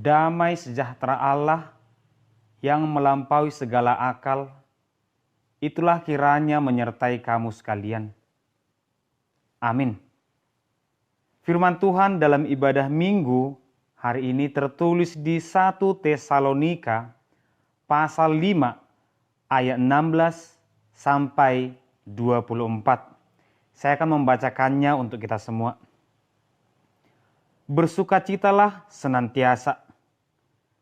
damai sejahtera Allah yang melampaui segala akal, itulah kiranya menyertai kamu sekalian. Amin. Firman Tuhan dalam ibadah Minggu hari ini tertulis di 1 Tesalonika pasal 5 ayat 16 sampai 24. Saya akan membacakannya untuk kita semua. Bersukacitalah senantiasa,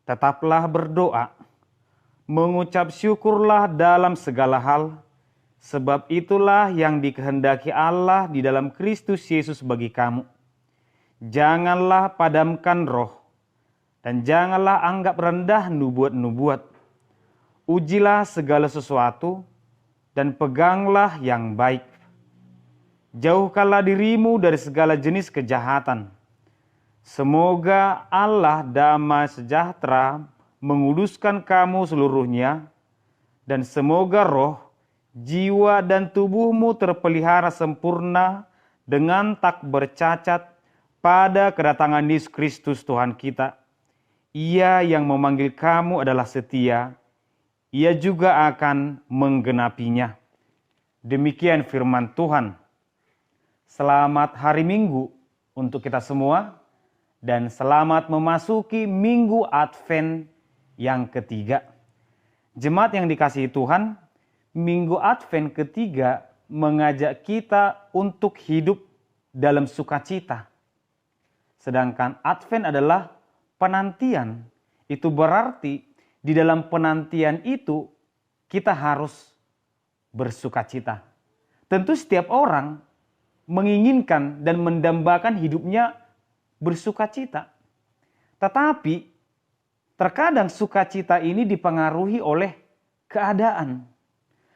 tetaplah berdoa, mengucap syukurlah dalam segala hal, sebab itulah yang dikehendaki Allah di dalam Kristus Yesus bagi kamu. Janganlah padamkan roh, dan janganlah anggap rendah nubuat-nubuat. Ujilah segala sesuatu, dan peganglah yang baik. Jauhkanlah dirimu dari segala jenis kejahatan. Semoga Allah damai sejahtera menguduskan kamu seluruhnya, dan semoga roh, jiwa, dan tubuhmu terpelihara sempurna dengan tak bercacat pada kedatangan Yesus Kristus Tuhan kita. Ia yang memanggil kamu adalah setia, Ia juga akan menggenapinya. Demikian firman Tuhan. Selamat hari Minggu untuk kita semua, dan selamat memasuki Minggu Advent yang ketiga. Jemaat yang dikasihi Tuhan, Minggu Advent ketiga mengajak kita untuk hidup dalam sukacita. Sedangkan Advent adalah penantian. Itu berarti di dalam penantian itu kita harus bersukacita. Tentu setiap orang menginginkan dan mendambakan hidupnya bersukacita. Tetapi terkadang sukacita ini dipengaruhi oleh keadaan.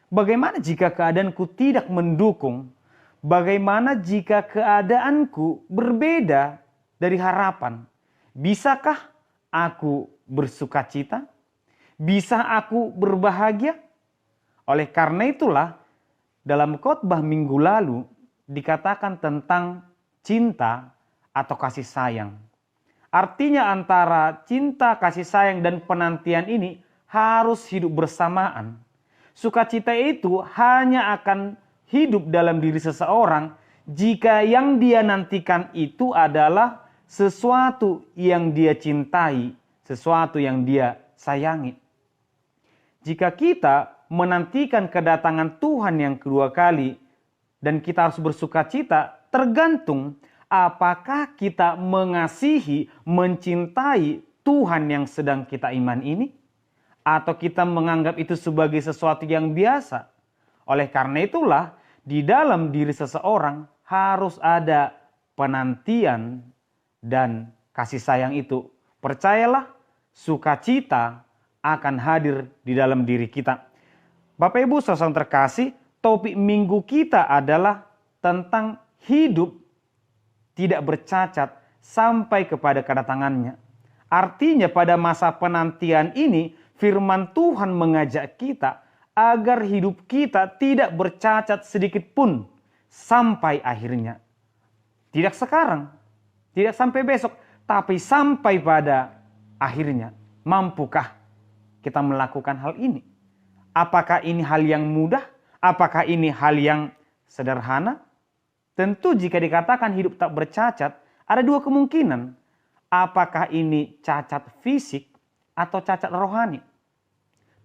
Bagaimana jika keadaanku tidak mendukung? Bagaimana jika keadaanku berbeda dari harapan? Bisakah aku bersukacita? Bisa aku berbahagia? Oleh karena itulah dalam khotbah minggu lalu dikatakan tentang cinta atau kasih sayang. Artinya antara cinta, kasih sayang, dan penantian ini harus hidup bersamaan. Sukacita itu hanya akan hidup dalam diri seseorang jika yang dia nantikan itu adalah sesuatu yang dia cintai, sesuatu yang dia sayangi. Jika kita menantikan kedatangan Tuhan yang kedua kali dan kita harus bersukacita, tergantung apakah kita mengasihi, mencintai Tuhan yang sedang kita iman ini, atau kita menganggap itu sebagai sesuatu yang biasa. Oleh karena itulah, di dalam diri seseorang harus ada penantian dan kasih sayang itu. Percayalah, sukacita akan hadir di dalam diri kita. Bapak Ibu saudara terkasih, topik minggu kita adalah tentang hidup tidak bercacat sampai kepada kedatangannya. Artinya pada masa penantian ini, firman Tuhan mengajak kita agar hidup kita tidak bercacat sedikit pun sampai akhirnya. Tidak sekarang, tidak sampai besok, tapi sampai pada akhirnya. Mampukah kita melakukan hal ini? Apakah ini hal yang mudah? Apakah ini hal yang sederhana? Tentu jika dikatakan hidup tak bercacat, ada dua kemungkinan. Apakah ini cacat fisik atau cacat rohani?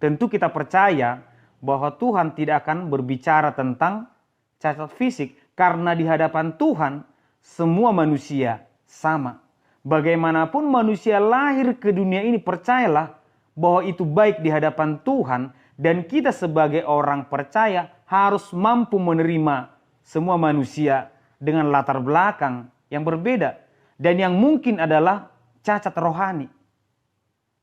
Tentu kita percaya bahwa Tuhan tidak akan berbicara tentang cacat fisik, karena di hadapan Tuhan semua manusia sama. Bagaimanapun manusia lahir ke dunia ini, percayalah bahwa itu baik di hadapan Tuhan, dan kita sebagai orang percaya harus mampu menerima semua manusia dengan latar belakang yang berbeda dan yang mungkin adalah cacat rohani.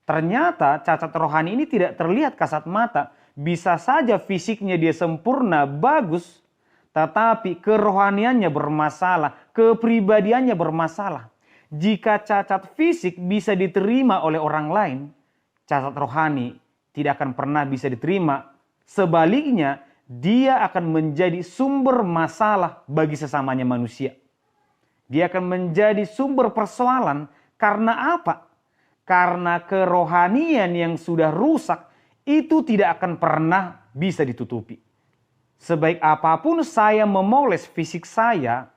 Ternyata cacat rohani ini tidak terlihat kasat mata. Bisa saja fisiknya dia sempurna, bagus, tetapi kerohaniannya bermasalah, kepribadiannya bermasalah. Jika cacat fisik bisa diterima oleh orang lain, cacat rohani tidak akan pernah bisa diterima. Sebaliknya, dia akan menjadi sumber masalah bagi sesamanya manusia. Dia akan menjadi sumber persoalan. Karena apa? Karena kerohanian yang sudah rusak itu tidak akan pernah bisa ditutupi. Sebaik apapun saya memoles fisik saya,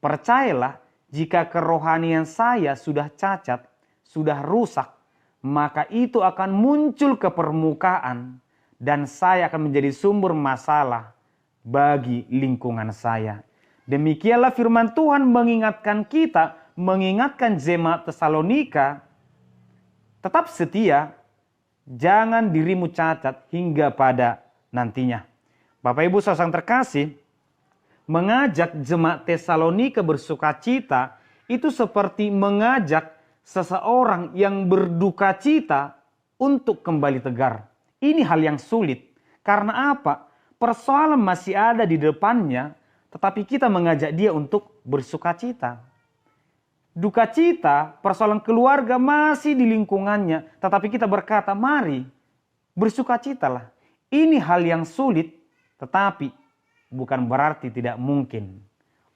percayalah jika kerohanian saya sudah cacat, sudah rusak, maka itu akan muncul ke permukaan dan saya akan menjadi sumber masalah bagi lingkungan saya. Demikianlah firman Tuhan mengingatkan kita, mengingatkan jemaat Tesalonika, tetap setia, jangan dirimu cacat hingga pada nantinya. Bapak Ibu saudara terkasih, mengajak jemaat Tesalonika bersukacita itu seperti mengajak seseorang yang berduka cita untuk kembali tegar. Ini hal yang sulit. Karena apa? Persoalan masih ada di depannya, tetapi kita mengajak dia untuk bersukacita. Duka cita, persoalan keluarga masih di lingkungannya, tetapi kita berkata, mari bersukacitalah. Ini hal yang sulit, tetapi bukan berarti tidak mungkin.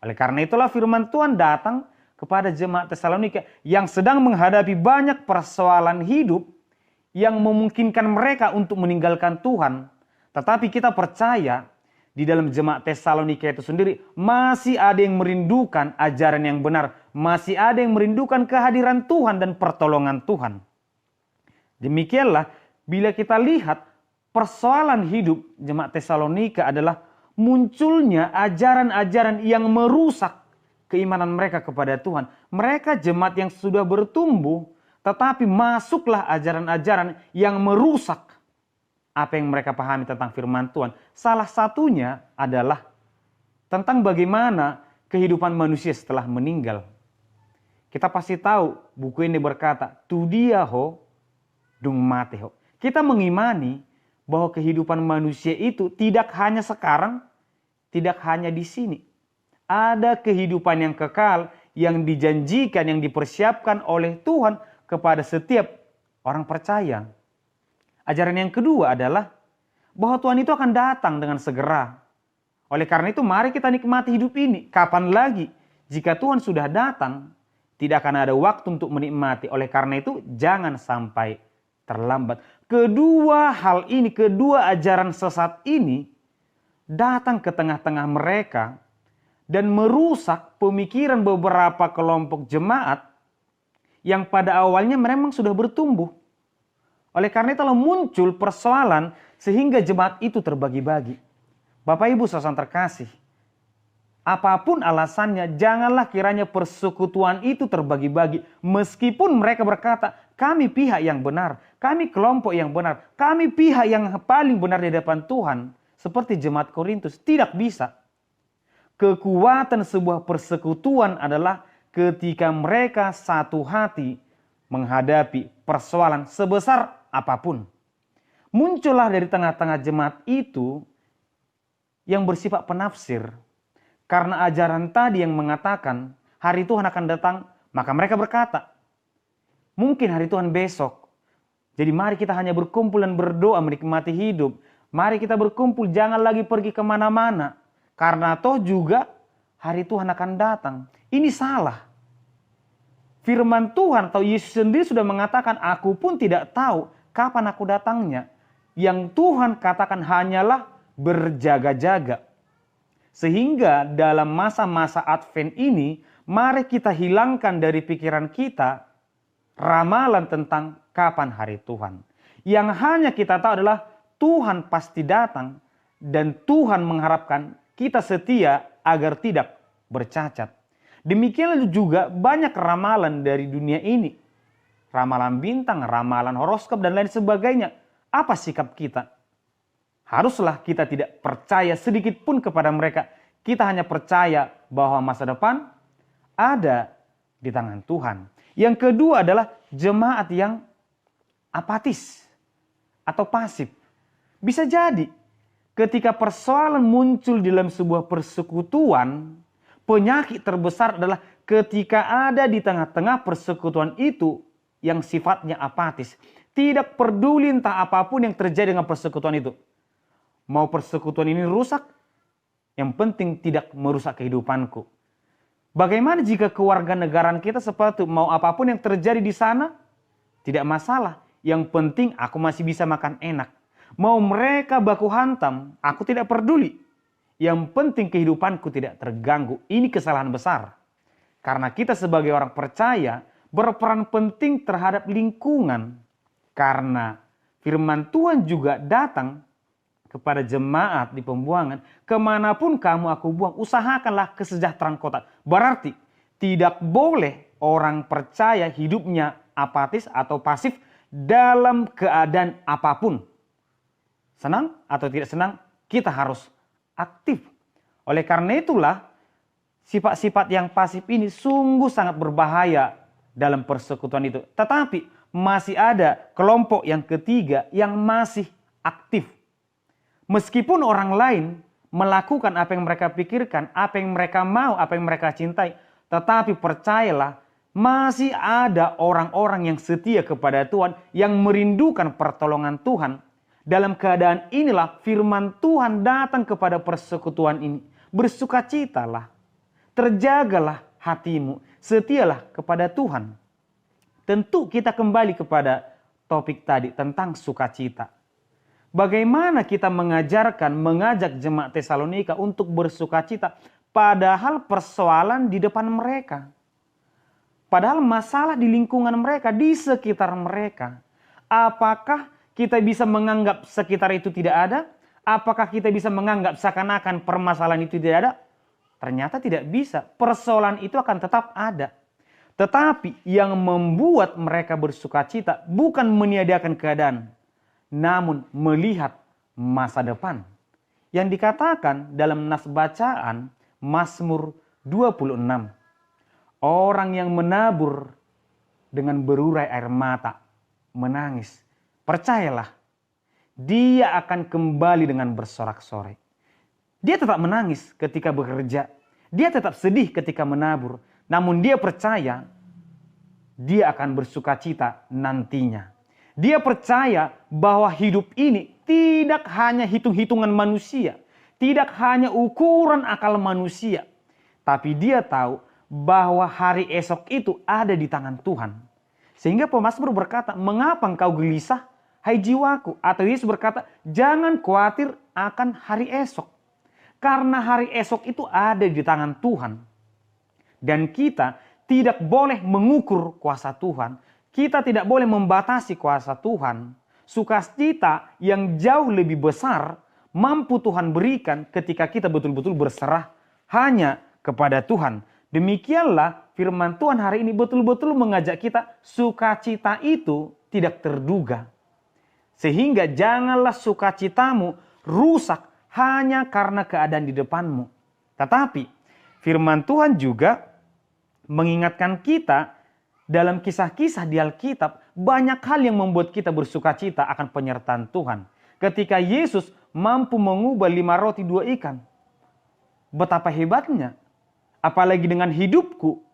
Oleh karena itulah firman Tuhan datang kepada jemaat Tesalonika yang sedang menghadapi banyak persoalan hidup yang memungkinkan mereka untuk meninggalkan Tuhan. Tetapi kita percaya di dalam jemaat Tesalonika itu sendiri masih ada yang merindukan ajaran yang benar. Masih ada yang merindukan kehadiran Tuhan dan pertolongan Tuhan. Demikianlah bila kita lihat persoalan hidup jemaat Tesalonika adalah munculnya ajaran-ajaran yang merusak keimanan mereka kepada Tuhan. Mereka jemaat yang sudah bertumbuh, tetapi masuklah ajaran-ajaran yang merusak apa yang mereka pahami tentang firman Tuhan. Salah satunya adalah tentang bagaimana kehidupan manusia setelah meninggal. Kita pasti tahu buku ini berkata, tu dia ho, dung mate ho. Kita mengimani bahwa kehidupan manusia itu tidak hanya sekarang, tidak hanya di sini. Ada kehidupan yang kekal, yang dijanjikan, yang dipersiapkan oleh Tuhan kepada setiap orang percaya. Ajaran yang kedua adalah bahwa Tuhan itu akan datang dengan segera. Oleh karena itu mari kita nikmati hidup ini. Kapan lagi jika Tuhan sudah datang, tidak akan ada waktu untuk menikmati. Oleh karena itu jangan sampai terlambat. Kedua hal ini, kedua ajaran sesat ini datang ke tengah-tengah mereka dan merusak pemikiran beberapa kelompok jemaat yang pada awalnya memang sudah bertumbuh. Oleh karena itu muncul persoalan sehingga jemaat itu terbagi-bagi. Bapak Ibu saudara terkasih, apapun alasannya, janganlah kiranya persekutuan itu terbagi-bagi. Meskipun mereka berkata, kami pihak yang benar, kami kelompok yang benar, kami pihak yang paling benar di depan Tuhan. Seperti jemaat Korintus, tidak bisa. Kekuatan sebuah persekutuan adalah ketika mereka satu hati menghadapi persoalan sebesar apapun. Muncullah dari tengah-tengah jemaat itu yang bersifat penafsir. Karena ajaran tadi yang mengatakan hari Tuhan akan datang, maka mereka berkata, mungkin hari Tuhan besok. Jadi mari kita hanya berkumpul dan berdoa menikmati hidup. Mari kita berkumpul, jangan lagi pergi kemana-mana. Karena toh juga hari Tuhan akan datang. Ini salah. Firman Tuhan atau Yesus sendiri sudah mengatakan, aku pun tidak tahu kapan aku datangnya. Yang Tuhan katakan hanyalah berjaga-jaga. Sehingga dalam masa-masa Advent ini, mari kita hilangkan dari pikiran kita ramalan tentang kapan hari Tuhan. Yang hanya kita tahu adalah Tuhan pasti datang dan Tuhan mengharapkan kita setia agar tidak bercacat. Demikianlah juga banyak ramalan dari dunia ini. Ramalan bintang, ramalan horoskop dan lain sebagainya. Apa sikap kita? Haruslah kita tidak percaya sedikit pun kepada mereka. Kita hanya percaya bahwa masa depan ada di tangan Tuhan. Yang kedua adalah jemaat yang apatis atau pasif. Bisa jadi ketika persoalan muncul dalam sebuah persekutuan, penyakit terbesar adalah ketika ada di tengah-tengah persekutuan itu yang sifatnya apatis. Tidak peduli entah apapun yang terjadi dengan persekutuan itu. Mau persekutuan ini rusak, yang penting tidak merusak kehidupanku. Bagaimana jika kewarganegaraan kita seperti itu, mau apapun yang terjadi di sana, Tidak masalah, yang penting aku masih bisa makan enak. Mau mereka baku hantam, aku tidak peduli. Yang penting kehidupanku tidak terganggu. Ini kesalahan besar. Karena kita sebagai orang percaya berperan penting terhadap lingkungan. Karena firman Tuhan juga datang kepada jemaat di pembuangan. Kemanapun kamu aku buang, usahakanlah kesejahteraan kota. Berarti tidak boleh orang percaya hidupnya apatis atau pasif dalam keadaan apapun. Senang atau tidak senang, kita harus aktif. Oleh karena itulah, sifat-sifat yang pasif ini sungguh sangat berbahaya dalam persekutuan itu. Tetapi masih ada kelompok yang ketiga yang masih aktif. Meskipun orang lain melakukan apa yang mereka pikirkan, apa yang mereka mau, apa yang mereka cintai, tetapi percayalah, masih ada orang-orang yang setia kepada Tuhan, yang merindukan pertolongan Tuhan. Dalam keadaan inilah firman Tuhan datang kepada persekutuan ini. Bersukacitalah, terjagalah hatimu, setialah kepada Tuhan. Tentu kita kembali kepada topik tadi tentang sukacita. Bagaimana kita mengajak jemaat Tesalonika untuk bersukacita, padahal persoalan di depan mereka. Padahal masalah di lingkungan mereka, di sekitar mereka. Apakah kita bisa menganggap sekitar itu tidak ada? Apakah kita bisa menganggap seakan-akan permasalahan itu tidak ada? Ternyata tidak bisa. Persoalan itu akan tetap ada. Tetapi yang membuat mereka bersukacita bukan menyediakan keadaan, namun melihat masa depan. Yang dikatakan dalam nas bacaan Mazmur 26. Orang yang menabur dengan berurai air mata, menangis. Percayalah, dia akan kembali dengan bersorak-sorai. Dia tetap menangis ketika bekerja. Dia tetap sedih ketika menabur. Namun dia percaya, dia akan bersukacita nantinya. Dia percaya bahwa hidup ini tidak hanya hitung-hitungan manusia. Tidak hanya ukuran akal manusia. Tapi dia tahu bahwa hari esok itu ada di tangan Tuhan. Sehingga pemazmur berkata, mengapa engkau gelisah, hai jiwaku? Atau Yesus berkata, jangan khawatir akan hari esok. Karena hari esok itu ada di tangan Tuhan. Dan kita tidak boleh mengukur kuasa Tuhan. Kita tidak boleh membatasi kuasa Tuhan. Sukacita yang jauh lebih besar mampu Tuhan berikan ketika kita betul-betul berserah hanya kepada Tuhan. Demikianlah firman Tuhan hari ini betul-betul mengajak kita, sukacita itu tidak terduga. Sehingga janganlah sukacitamu rusak hanya karena keadaan di depanmu. Tetapi firman Tuhan juga mengingatkan kita dalam kisah-kisah di Alkitab, banyak hal yang membuat kita bersukacita akan penyertaan Tuhan. Ketika Yesus mampu mengubah 5 roti 2 ikan. Betapa hebatnya. Apalagi dengan hidupku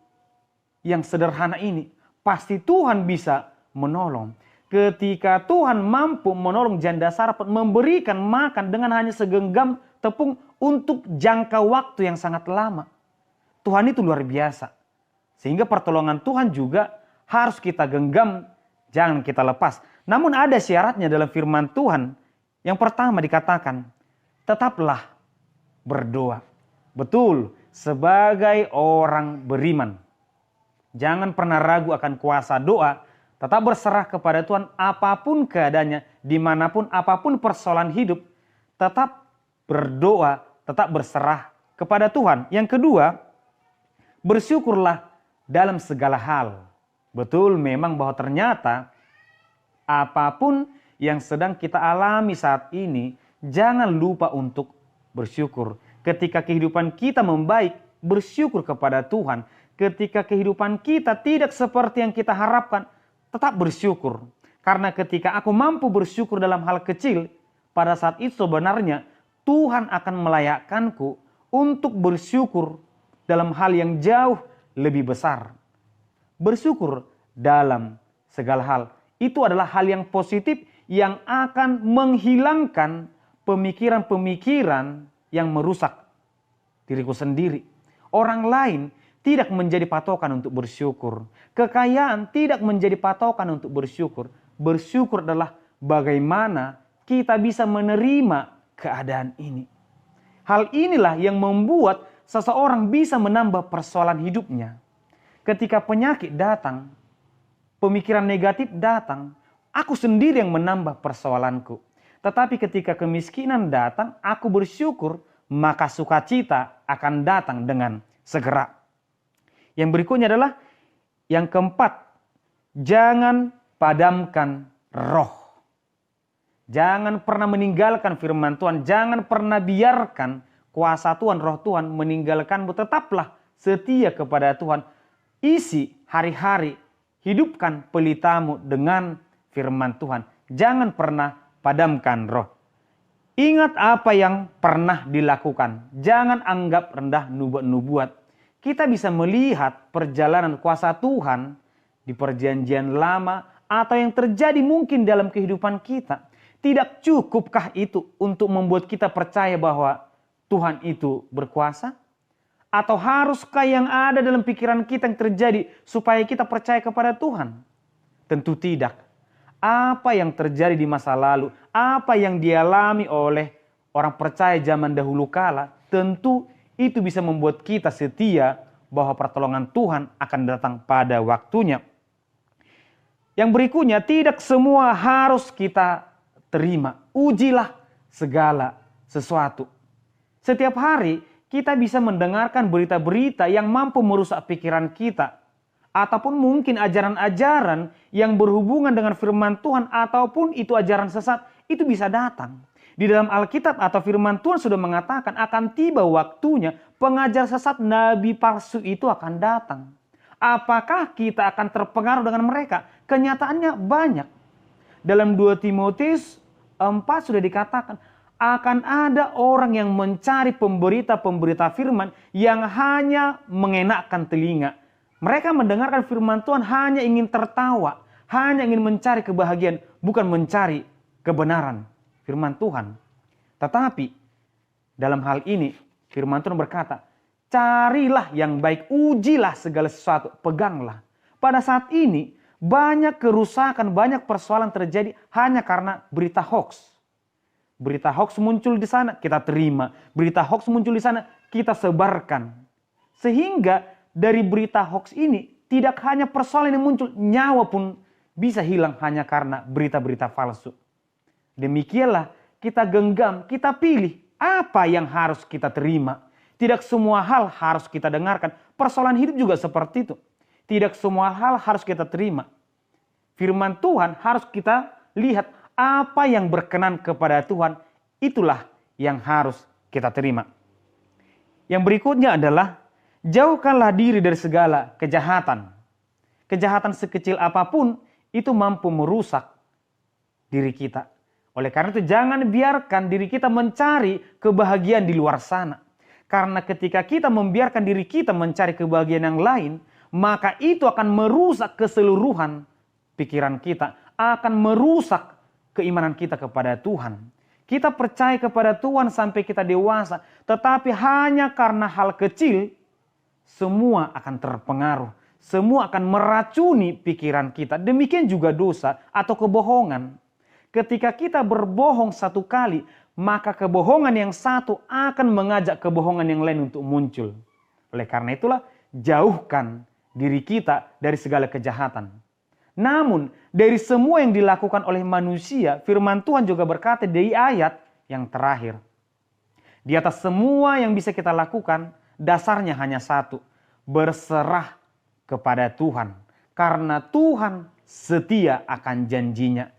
yang sederhana ini, pasti Tuhan bisa menolong. Ketika Tuhan mampu menolong janda Sarfat, memberikan makan dengan hanya segenggam tepung untuk jangka waktu yang sangat lama. Tuhan itu luar biasa. Sehingga pertolongan Tuhan juga harus kita genggam, jangan kita lepas. Namun ada syaratnya dalam firman Tuhan. Yang pertama dikatakan, tetaplah berdoa. Betul, sebagai orang beriman. Jangan pernah ragu akan kuasa doa. Tetap berserah kepada Tuhan apapun keadaannya. Dimanapun apapun persoalan hidup. Tetap berdoa, tetap berserah kepada Tuhan. Yang kedua, bersyukurlah dalam segala hal. Betul memang bahwa ternyata apapun yang sedang kita alami saat ini, jangan lupa untuk bersyukur. Ketika kehidupan kita membaik, bersyukur kepada Tuhan. Ketika kehidupan kita tidak seperti yang kita harapkan, tetap bersyukur. Karena ketika aku mampu bersyukur dalam hal kecil, pada saat itu sebenarnya Tuhan akan melayakkanku untuk bersyukur dalam hal yang jauh lebih besar. Bersyukur dalam segala hal. Itu adalah hal yang positif yang akan menghilangkan pemikiran-pemikiran yang merusak diriku sendiri. Orang lain tidak menjadi patokan untuk bersyukur. Kekayaan tidak menjadi patokan untuk bersyukur. Bersyukur adalah bagaimana kita bisa menerima keadaan ini. Hal inilah yang membuat seseorang bisa menambah persoalan hidupnya. Ketika penyakit datang, pemikiran negatif datang, aku sendiri yang menambah persoalanku. Tetapi ketika kemiskinan datang, aku bersyukur, maka sukacita akan datang dengan segera. Yang berikutnya adalah yang keempat, jangan padamkan roh. Jangan pernah meninggalkan firman Tuhan, jangan pernah biarkan kuasa Tuhan, roh Tuhan meninggalkanmu. Tetaplah setia kepada Tuhan. Isi hari-hari, hidupkan pelitamu dengan firman Tuhan. Jangan pernah padamkan roh. Ingat apa yang pernah dilakukan. Jangan anggap rendah nubuat-nubuat. Kita bisa melihat perjalanan kuasa Tuhan di perjanjian lama atau yang terjadi mungkin dalam kehidupan kita. Tidak cukupkah itu untuk membuat kita percaya bahwa Tuhan itu berkuasa? Atau haruskah yang ada dalam pikiran kita yang terjadi supaya kita percaya kepada Tuhan? Tentu tidak. Apa yang terjadi di masa lalu, apa yang dialami oleh orang percaya zaman dahulu kala, tentu itu bisa membuat kita setia bahwa pertolongan Tuhan akan datang pada waktunya. Yang berikutnya, tidak semua harus kita terima. Ujilah segala sesuatu. Setiap hari kita bisa mendengarkan berita-berita yang mampu merusak pikiran kita. Ataupun mungkin ajaran-ajaran yang berhubungan dengan firman Tuhan ataupun itu ajaran sesat, itu bisa datang. Di dalam Alkitab atau firman Tuhan sudah mengatakan akan tiba waktunya pengajar sesat nabi palsu itu akan datang. Apakah kita akan terpengaruh dengan mereka? Kenyataannya banyak. Dalam 2 Timotius 4 sudah dikatakan akan ada orang yang mencari pemberita-pemberita firman yang hanya mengenakkan telinga. Mereka mendengarkan firman Tuhan hanya ingin tertawa, hanya ingin mencari kebahagiaan, bukan mencari kebenaran firman Tuhan. Tetapi dalam hal ini firman Tuhan berkata, carilah yang baik, ujilah segala sesuatu, peganglah. Pada saat ini banyak kerusakan, banyak persoalan terjadi hanya karena berita hoax. Berita hoax muncul di sana, kita terima. Berita hoax muncul di sana, kita sebarkan. Sehingga dari berita hoax ini tidak hanya persoalan yang muncul, nyawa pun bisa hilang hanya karena berita-berita palsu. Demikianlah kita genggam, kita pilih apa yang harus kita terima. Tidak semua hal harus kita dengarkan. Persoalan hidup juga seperti itu. Tidak semua hal harus kita terima. Firman Tuhan harus kita lihat apa yang berkenan kepada Tuhan. Itulah yang harus kita terima. Yang berikutnya adalah jauhkanlah diri dari segala kejahatan. Kejahatan sekecil apapun itu mampu merusak diri kita. Oleh karena itu jangan biarkan diri kita mencari kebahagiaan di luar sana. Karena ketika kita membiarkan diri kita mencari kebahagiaan yang lain, maka itu akan merusak keseluruhan pikiran kita. Akan merusak keimanan kita kepada Tuhan. Kita percaya kepada Tuhan sampai kita dewasa. Tetapi hanya karena hal kecil, semua akan terpengaruh. Semua akan meracuni pikiran kita. Demikian juga dosa atau kebohongan. Ketika kita berbohong satu kali, maka kebohongan yang satu akan mengajak kebohongan yang lain untuk muncul. Oleh karena itulah, jauhkan diri kita dari segala kejahatan. Namun, dari semua yang dilakukan oleh manusia, firman Tuhan juga berkata di ayat yang terakhir. Di atas semua yang bisa kita lakukan, dasarnya hanya satu. Berserah kepada Tuhan. Karena Tuhan setia akan janjinya.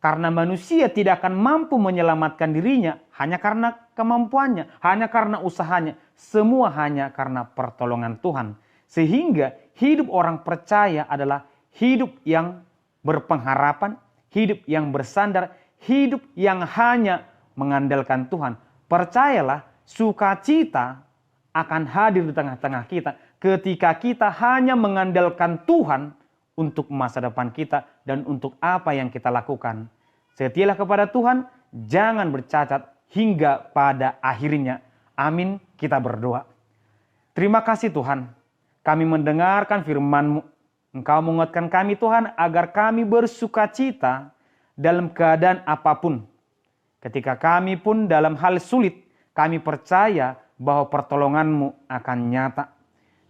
Karena manusia tidak akan mampu menyelamatkan dirinya hanya karena kemampuannya, hanya karena usahanya. Semua hanya karena pertolongan Tuhan. Sehingga hidup orang percaya adalah hidup yang berpengharapan, hidup yang bersandar, hidup yang hanya mengandalkan Tuhan. Percayalah, sukacita akan hadir di tengah-tengah kita ketika kita hanya mengandalkan Tuhan untuk masa depan kita dan untuk apa yang kita lakukan. Setialah kepada Tuhan, jangan bercacat hingga pada akhirnya. Amin, kita berdoa. Terima kasih Tuhan, kami mendengarkan firman-Mu. Engkau menguatkan kami Tuhan agar kami bersuka cita dalam keadaan apapun. Ketika kami pun dalam hal sulit, kami percaya bahwa pertolongan-Mu akan nyata.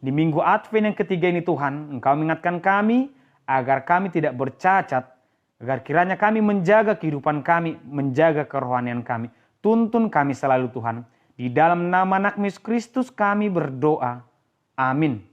Di minggu Advent yang ketiga ini Tuhan, Engkau mengingatkan kami agar kami tidak bercacat, agar kiranya kami menjaga kehidupan kami, menjaga kerohanian kami. Tuntun kami selalu Tuhan. Di dalam nama anak Yesus Kristus kami berdoa. Amin.